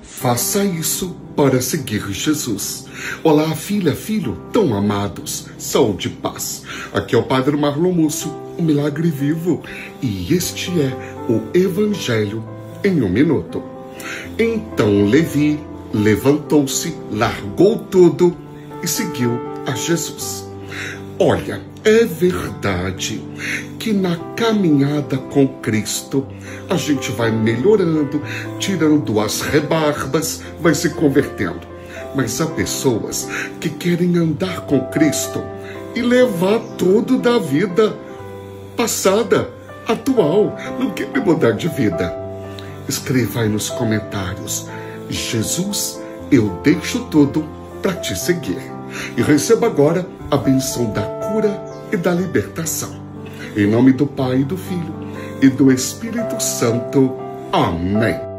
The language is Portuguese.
Faça isso para seguir Jesus. Olá, filha, filho, tão amados. Saúde e paz. Aqui é o Padre Marlon Múcio, o Milagre Vivo. E este é o Evangelho em 1 minuto. Então Levi levantou-se, largou tudo e seguiu a Jesus. Olha, é verdade que na caminhada com Cristo a gente vai melhorando, tirando as rebarbas, vai se convertendo. Mas há pessoas que querem andar com Cristo e levar tudo da vida passada, atual, não querem mudar de vida. Escreva aí nos comentários: Jesus, eu deixo tudo para te seguir. E receba agora a bênção da cura e da libertação. Em nome do Pai, do Filho e do Espírito Santo. Amém.